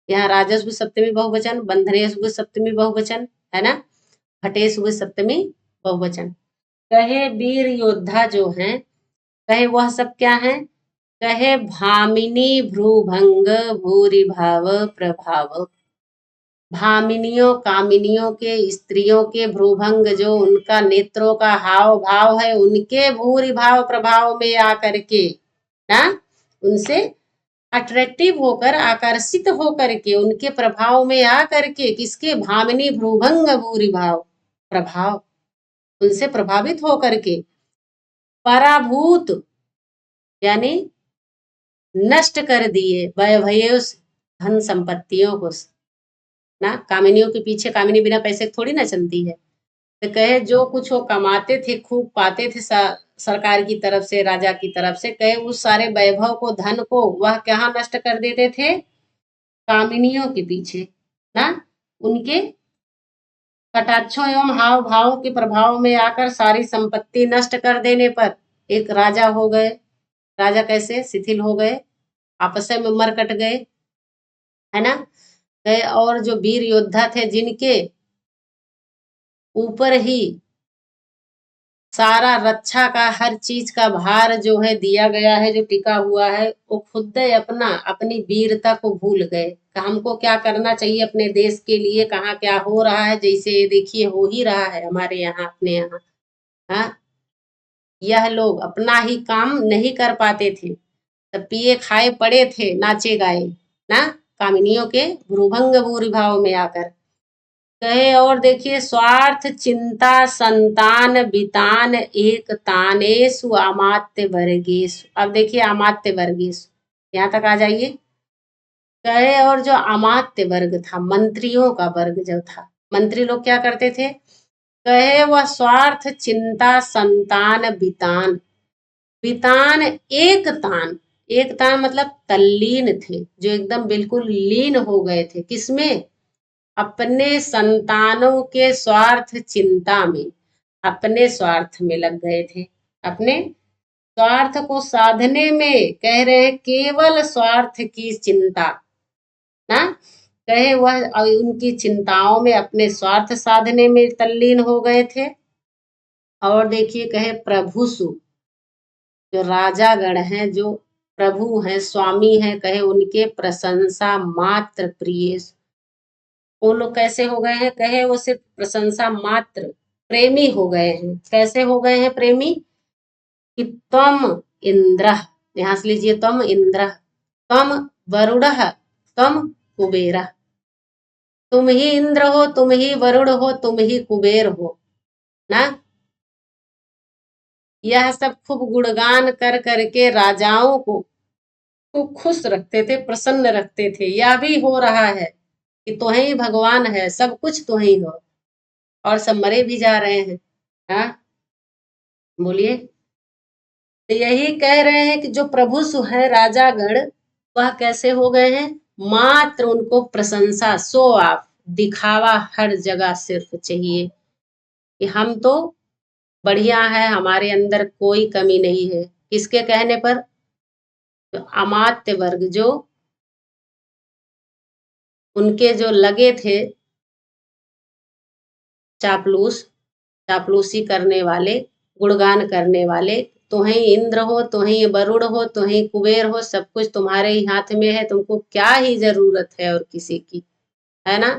यहाँ राजस्व सप्तमी बहुवचन, बंधनेषु सप्तमी बहुवचन, है ना, भटेषु सप्तमी बहुवचन। कहे वीर योद्धा जो हैं, कहे वह सब क्या है, कहे भामिनी भ्रूभंग भूरि भाव प्रभाव, भामिनियों, कामिनियों के, स्त्रियों के भ्रूभंग, जो उनका नेत्रों का हाव भाव है, उनके भूरि भाव प्रभाव में आकर के ना, उनसे अट्रैक्टिव होकर, आकर्षित होकर के, उनके प्रभाव में आकर के, किसके, भामिनी भ्रूभंग भूरि भाव प्रभाव, उनसे प्रभावित होकर के, पराभूत यानी नष्ट कर दिए, वैभव धन संपत्तियों को ना, कामिनियों के पीछे, कामिनी बिना पैसे थोड़ी ना चलती है। तो कहे जो कुछ वो कमाते थे, खूब पाते थे सरकार की तरफ से, राजा की तरफ से, कहे उस सारे वैभव को, धन को, वह कहाँ नष्ट कर देते थे, कामिनियों के पीछे ना, उनके कटाक्षों एवं हाव भाव के प्रभाव में आकर सारी संपत्ति नष्ट कर देने पर एक राजा हो गए। राजा कैसे, शिथिल हो गए, आपस में मर कट गए, है ना। और जो वीर योद्धा थे, जिनके ऊपर ही सारा रक्षा का, हर चीज का भार जो है दिया गया है, जो टिका हुआ है, वो खुद अपना, अपनी वीरता को भूल गए कि हमको क्या करना चाहिए अपने देश के लिए, कहाँ क्या हो रहा है, जैसे ये देखिए हो ही रहा है हमारे यहाँ, अपने यहाँ। हाँ, यह लोग अपना ही काम नहीं कर पाते थे, तब पिए खाए पड़े थे, नाचे गाए ना, कामिनियों के भ्रूभंग भूरि भाव में आकर। कहे और देखिए, स्वार्थ चिंता संतान बितान एक तानेसु अमात्य वर्गेशु, अब देखिए अमात्य वर्गेशु, यहाँ तक आ जाइए। कहे और जो अमात्य वर्ग था, मंत्रियों का वर्ग जो था, मंत्री लोग क्या करते थे, कहे वह स्वार्थ चिंता संतान बितान, बितान एक तान, एक तान मतलब तल्लीन थे, जो एकदम बिल्कुल लीन हो गए थे, किसमें, अपने संतानों के स्वार्थ चिंता में, अपने स्वार्थ में लग गए थे, अपने स्वार्थ को साधने में, कह रहे हैं केवल स्वार्थ की चिंता ना, कहे वह उनकी चिंताओं में, अपने स्वार्थ साधने में तल्लीन हो गए थे। और देखिए, कहे प्रभुसु, जो राजागण हैं, जो प्रभु हैं, स्वामी हैं, कहे उनके प्रशंसा मात्र प्रिय, वो लोग कैसे हो गए हैं, कहे वो सिर्फ प्रशंसा मात्र, प्रेमी हो गए हैं, कैसे हो गए हैं प्रेमी, कि त्वम इंद्र, यहां से लीजिए त्वम इंद्र, त्वम वरुण, त्वम कुबेर। तुम ही इंद्र हो, तुम ही वरुण हो, तुम ही कुबेर हो ना। यह सब खूब गुणगान कर करके राजाओं को खुश रखते थे, प्रसन्न रखते थे। यह भी हो रहा है कि तो ही भगवान है, सब कुछ तो ही हो, और सब मरे भी जा रहे हैं। हाँ बोलिए। तो यही कह रहे हैं कि जो प्रभु है राजागण, वह कैसे हो गए हैं, मात्र उनको प्रशंसा, शो ऑफ, दिखावा हर जगह सिर्फ चाहिए कि हम तो बढ़िया है, हमारे अंदर कोई कमी नहीं है। किसके कहने पर, तो अमात्य वर्ग जो उनके जो लगे थे चापलूस, चापलूसी करने वाले, गुणगान करने वाले, तुम्हें इंद्र हो, तुम्हें वरुण हो, तुम्हें कुबेर हो, सब कुछ तुम्हारे ही हाथ में है, तुमको क्या ही जरूरत है और किसी की, है ना।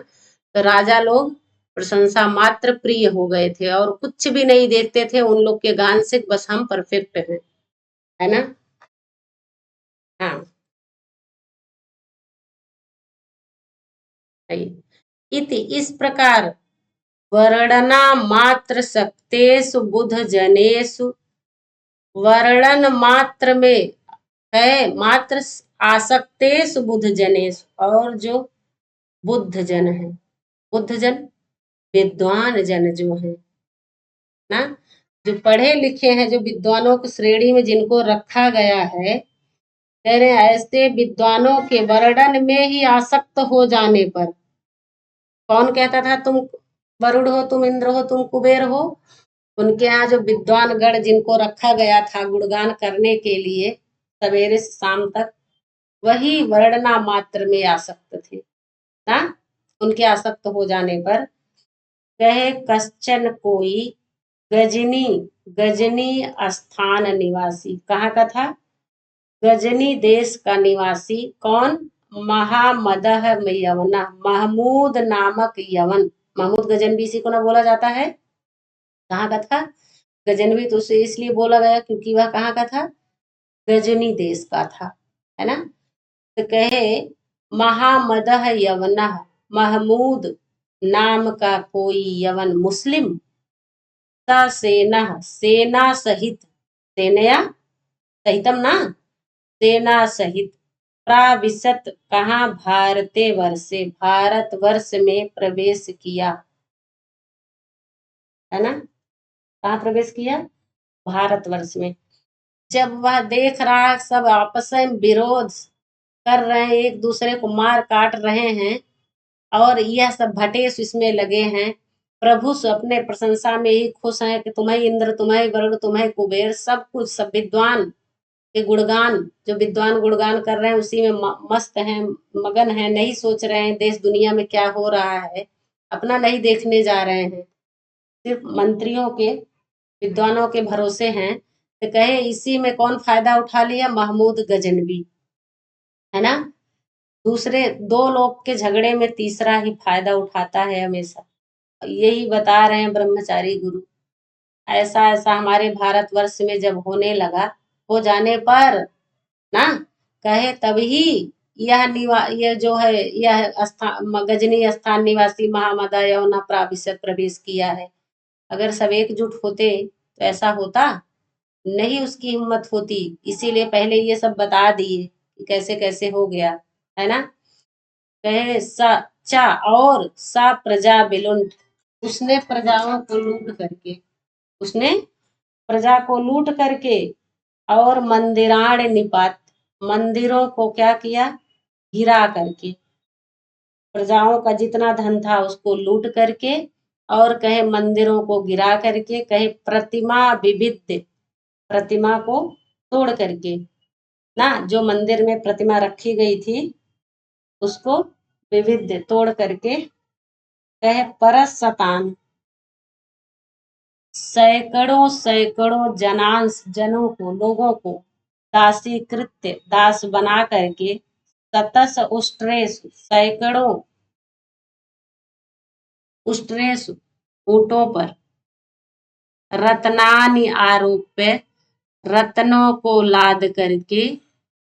तो राजा लोग प्रशंसा मात्र प्रिय हो गए थे और कुछ भी नहीं देखते थे उन लोग के गान से, बस हम परफेक्ट हैं, है ना। हाँ इति, इस प्रकार वर्णना मात्र शक्तेषु बुध जनेषु, वर्णन मात्र में है मात्र आसक्तेषु बुध जनेषु, और जो बुद्ध जन है, बुद्ध जन विद्वान जन जो है ना, जो पढ़े लिखे हैं, जो विद्वानों की श्रेणी में जिनको रखा गया है, कह रहे हैं ऐसे विद्वानों के वर्णन में ही आसक्त हो जाने पर, कौन कहता था तुम वरुण हो, तुम इंद्र हो, तुम कुबेर हो, उनके यहाँ जो विद्वान गण जिनको रखा गया था गुणगान करने के लिए सवेरे से शाम तक, वही वर्णना मात्र में आसक्त थे ना। उनके आसक्त हो जाने पर कहे कश्चन कोई गजनी, गजनी स्थान निवासी, कहाँ का था, गजनी देश का निवासी, कौन, महामदह यवना, महमूद नामक यवन, महमूद गजनवी इसी को ना बोला जाता है, कहाँ का था, गजनवी तो उसे इसलिए बोला गया क्योंकि वह कहाँ का था, गजनी देश का था, है ना। तो कहे महामदह यवना, महमूद नाम का कोई यवन मुस्लिम, सेना, सेना सहित, सेनया सहितम ना, सेना सहित प्राविशत, कहाँ, भारते वर्षे, भारत वर्ष में प्रवेश किया, है ना, कहाँ प्रवेश किया, भारत वर्ष में। जब वह देख रहा सब आपस में विरोध कर रहे हैं, एक दूसरे को मार काट रहे हैं, और यह सब भटेश इसमें लगे हैं, प्रभु अपने प्रशंसा में ही खुश हैं कि तुम्हें इंद्र, तुम्हें वरुण, तुम्हें कुबेर, सब कुछ, सब विद्वान के गुणगान, जो विद्वान गुणगान कर रहे हैं उसी में मस्त हैं, मगन हैं, नहीं सोच रहे हैं देश दुनिया में क्या हो रहा है, अपना नहीं देखने जा रहे हैं, सिर्फ मंत्रियों के, विद्वानों के भरोसे हैं। तो कहे इसी में कौन फायदा उठा लिया, महमूद गजनवी, है ना। दूसरे दो लोग के झगड़े में तीसरा ही फायदा उठाता है हमेशा, यही बता रहे हैं ब्रह्मचारी गुरु। ऐसा ऐसा हमारे भारतवर्ष में जब होने लगा, हो जाने पर ना, कहे तभी यह जो है, यह स्थान गजनी स्थान निवासी महामदा यवना प्राविशत, प्रवेश किया है। अगर सब एकजुट होते तो ऐसा होता नहीं, उसकी हिम्मत होती, इसीलिए पहले ये सब बता दिए कि कैसे कैसे हो गया, है ना। कहे चा, और सा प्रजा विलुंठ, उसने प्रजाओं को लूट करके, उसने प्रजा को लूट करके, और मंदिराण निपात, मंदिरों को क्या किया, गिरा करके, प्रजाओं का जितना धन था उसको लूट करके, और कहे मंदिरों को गिरा करके, कहे प्रतिमा विविध, प्रतिमा को तोड़ करके ना, जो मंदिर में प्रतिमा रखी गई थी उसको विविध तोड़ करके, कहे परस शतान, सैकड़ों सैकड़ों जनांश, जनों को, लोगों को दासी कृत्य, दास बना करके, सतस उष्ट्रेश, सैकड़ों उष्ट्रेश ऊंटों पर, रत्नानि आरोप्य, रत्नों को लाद करके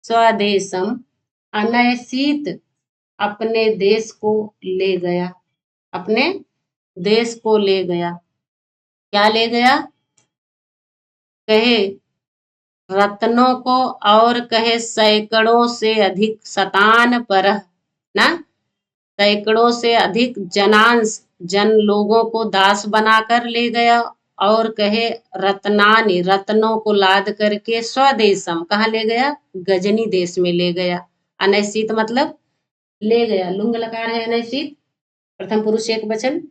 स्वदेशम अनयसित अपने देश को ले गया, अपने देश को ले गया। क्या ले गया? कहे रत्नों को, और कहे सैकड़ों से अधिक शतान पर ना, सैकड़ों से अधिक जनांश जन लोगों को दास बनाकर ले गया। और कहे रत्नानि रत्नों को लाद करके स्वदेशम कहाँ ले गया? गजनी देश में ले गया। अनैसित मतलब ले गया, लुंग लकार है अनैसित, प्रथम पुरुष एक वचन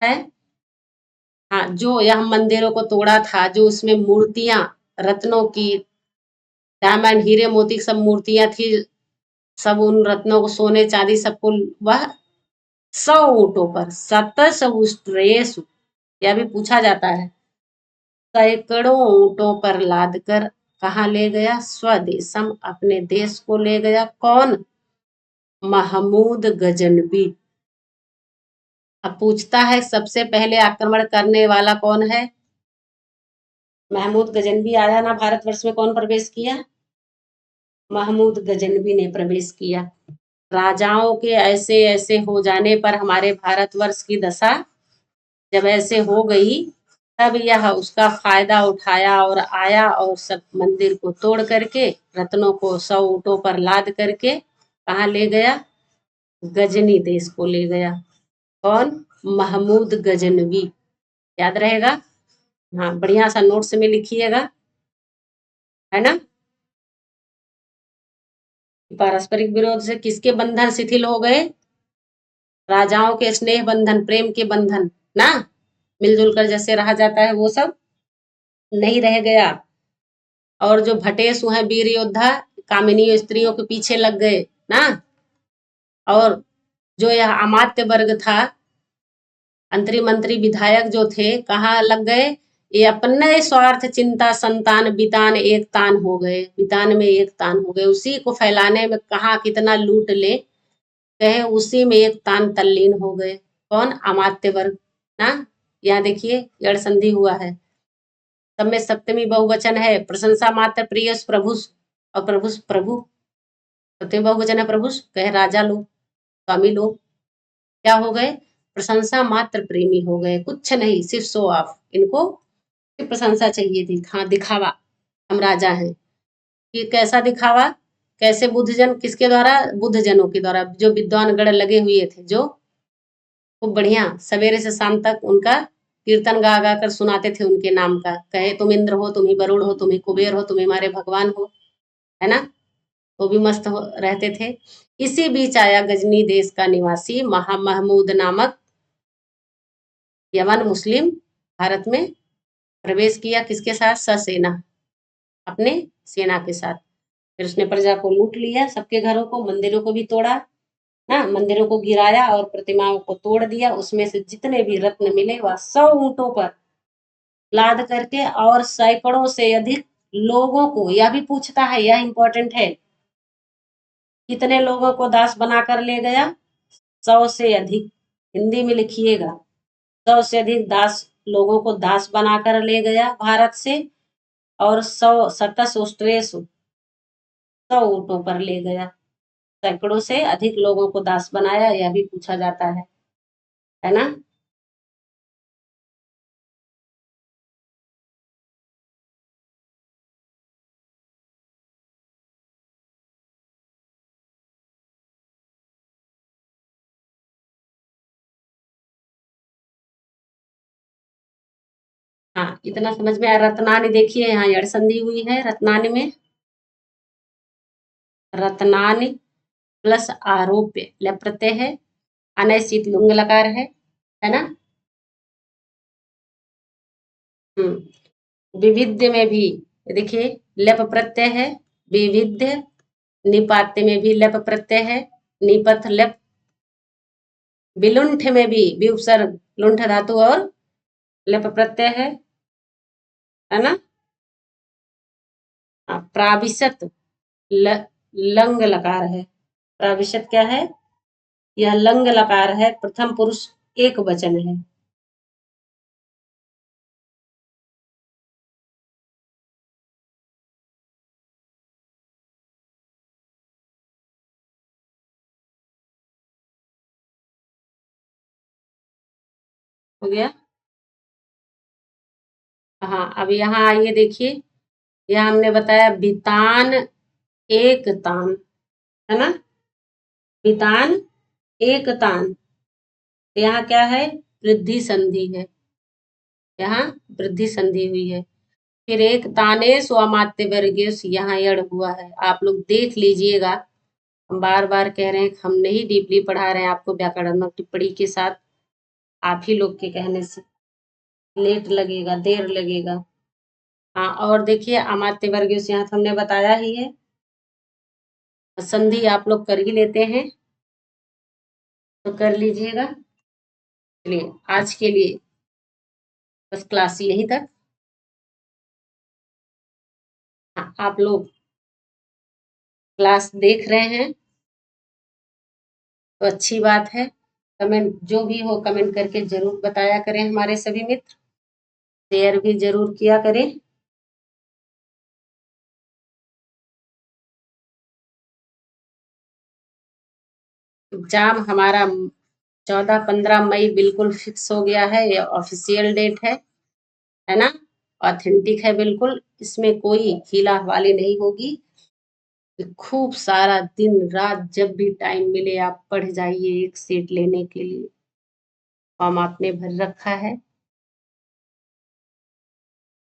है। हाँ, जो यह मंदिरों को तोड़ा था, जो उसमें मूर्तियां रत्नों की, डायमंड हीरे मोती की सब मूर्तियां थी, सब उन रत्नों को, सोने चांदी सबको, वह 100 ऊंटों पर, सतस उष्ट्रेषु, यह भी पूछा जाता है, सैकड़ों ऊंटों पर लाद कर कहाँ ले गया? स्वदेशम अपने देश को ले गया। कौन? महमूद गजनबी। अब पूछता है सबसे पहले आक्रमण करने वाला कौन है? महमूद गजनबी आया ना भारतवर्ष में, कौन प्रवेश किया? महमूद गजनबी ने प्रवेश किया। राजाओं के ऐसे ऐसे हो जाने पर हमारे भारतवर्ष की दशा जब ऐसे हो गई, तब यह उसका फायदा उठाया और आया और सब मंदिर को तोड़ करके रत्नों को 100 ऊंटों पर लाद करके कहाँ ले गया? गजनी देश को ले गया। कौन? महमूद गजनवी। याद रहेगा? हाँ, बढ़िया सा नोट्स में लिखिएगा, है ना। पारस्परिक विरोध से किसके बंधन शिथिल हो गए? राजाओं के स्नेह बंधन, प्रेम के बंधन ना, मिलजुल कर जैसे रहा जाता है वो सब नहीं रह गया। और जो भटेशु हैं वीर योद्धा, कामिनी स्त्रियों के पीछे लग गए ना। और जो यह अमात्य वर्ग था, अंतरी मंत्री विधायक जो थे, कहाँ लग गए? ये अपने स्वार्थ चिंता संतान बितान एक तान हो गए, बितान में एक तान हो गए, उसी को फैलाने में कहाँ कितना लूट ले, कहे उसी में एक तान तल्लीन हो गए। कौन? अमात्य वर्ग ना। यहाँ देखिए यड़ संधि हुआ है, सब में सप्तमी बहुवचन है, प्रशंसा मात्र प्रिय प्रभु, और प्रभु प्रभु, सप्तमी बहुवचन है प्रभु, कहे राजा लोग, स्वामी लोग क्या हो गए? प्रशंसा मात्र प्रेमी हो गए, कुछ नहीं, सिर्फ शो ऑफ, इनको सिर्फ प्रशंसा चाहिए थी, हाँ दिखावा, हम राजा हैं। कि कैसा दिखावा? कैसे? बुद्धजन किसके द्वारा? बुद्धजनों के द्वारा, जो विद्वान गण लगे हुए थे, जो खूब बढ़िया सवेरे से शाम तक उनका कीर्तन गा गा कर सुनाते थे उनके नाम का, कहे तुम इंद्र हो, तुम ही वरुण हो, तुम ही कुबेर हो, तुम ही हमारे भगवान हो, है ना। वो भी मस्त रहते थे। इसी बीच आया गजनी देश का निवासी महमूद नामक यवन मुस्लिम, भारत में प्रवेश किया, किसके साथ? ससेना, अपने सेना के साथ। फिर उसने प्रजा को लूट लिया, सबके घरों को, मंदिरों को भी तोड़ा ना, मंदिरों को गिराया और प्रतिमाओं को तोड़ दिया, उसमें से जितने भी रत्न मिले वह 100 ऊंटों पर लाद करके, और सैकड़ों से अधिक लोगों को, यह भी पूछता है, यह इंपॉर्टेंट है, कितने लोगों को दास बनाकर ले गया? 100 से अधिक, हिंदी में लिखिएगा, 100 से अधिक दास लोगों को दास बनाकर ले गया भारत से, और 100 सतस उष्ट्रेस 100 ऊंटों पर ले गया, सैकड़ों से अधिक लोगों को दास बनाया, यह भी पूछा जाता है ना। हाँ, इतना समझ में आया। रत्नानि देखिए यहाँ यड़ संधि हुई है, रत्नानि में, रत्नानि प्लस आरोप्य लप प्रत्यय है, अनैसित लुंग लकार है ना। विविध्य में भी देखिए लप प्रत्यय है, विविध्य, निपात्य में भी लप प्रत्यय है, निपथ लप, विलुंठ में भी विउपसर्ग लुंठ धातु और लप प्रत्यय है ना। प्राविशत लंग लकार है, प्राविशत क्या है? यह लंग लकार है, प्रथम पुरुष एक वचन है। हो गया। हाँ, अब यहाँ आइए देखिए, यहाँ हमने बताया बितान एक तान, है ना? बितान एक तान। तो यहाँ क्या है? वृद्धि संधि है। यहाँ वृद्धि संधि हुई है। फिर एक ताने स्वामात्य वर्गीय यहाँ यड़ हुआ है। आप लोग देख लीजिएगा, हम बार बार कह रहे हैं, हम नहीं डीपली पढ़ा रहे हैं आपको व्याकरणात्मक टिप्पणी के साथ, आप ही लोग के कहने से लेट लगेगा, देर लगेगा। हाँ, और देखिए अमात्य वर्गीय यहाँ तो हमने बताया ही है, संधि आप लोग कर ही लेते हैं तो कर लीजिएगा। चलिए आज के लिए बस क्लास यहीं तक। हाँ, आप लोग क्लास देख रहे हैं तो अच्छी बात है। कमेंट जो भी हो कमेंट करके जरूर बताया करें हमारे सभी मित्र, शेयर भी जरूर किया करें। एग्जाम हमारा 14-15 मई बिल्कुल फिक्स हो गया है, ये ऑफिशियल डेट है ना? ऑथेंटिक है बिल्कुल, इसमें कोई हीला हवाली नहीं होगी। खूब सारा दिन रात जब भी टाइम मिले आप पढ़ जाइए एक सीट लेने के लिए, फॉर्म आपने भर रखा है।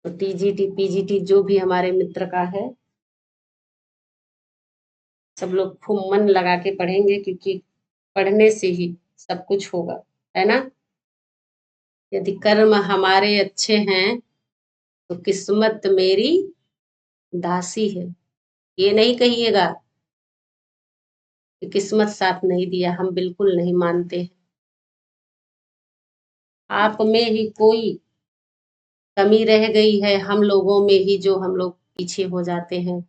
तो टीजीटी पीजीटी जो भी हमारे मित्र का है, सब लोग खूब मन लगा के पढ़ेंगे, क्योंकि पढ़ने से ही सब कुछ होगा, है ना? यदि कर्म हमारे अच्छे हैं तो किस्मत मेरी दासी है। ये नहीं कहिएगा कि किस्मत साथ नहीं दिया, हम बिल्कुल नहीं मानते हैं। आप में ही कोई कमी रह गई है, हम लोगों में ही जो हम लोग पीछे हो जाते हैं,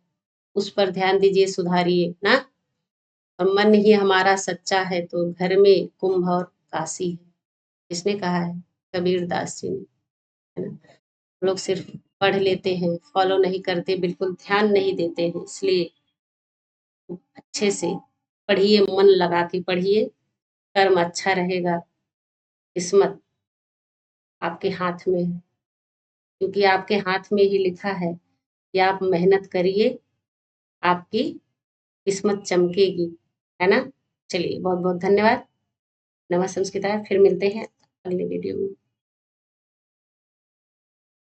उस पर ध्यान दीजिए, सुधारिए ना। और मन ही हमारा सच्चा है तो घर में कुंभ और काशी है। किसने कहा है? कबीर दास जी ने, है ना? हम लोग सिर्फ पढ़ लेते हैं, फॉलो नहीं करते, बिल्कुल ध्यान नहीं देते हैं। इसलिए अच्छे से पढ़िए, मन लगा के पढ़िए, कर्म अच्छा रहेगा, किस्मत आपके हाथ में है, क्योंकि आपके हाथ में ही लिखा है कि आप मेहनत करिए, आपकी किस्मत चमकेगी, है ना? चलिए बहुत बहुत धन्यवाद। नमः संस्कृताय, फिर मिलते हैं अगले वीडियो में।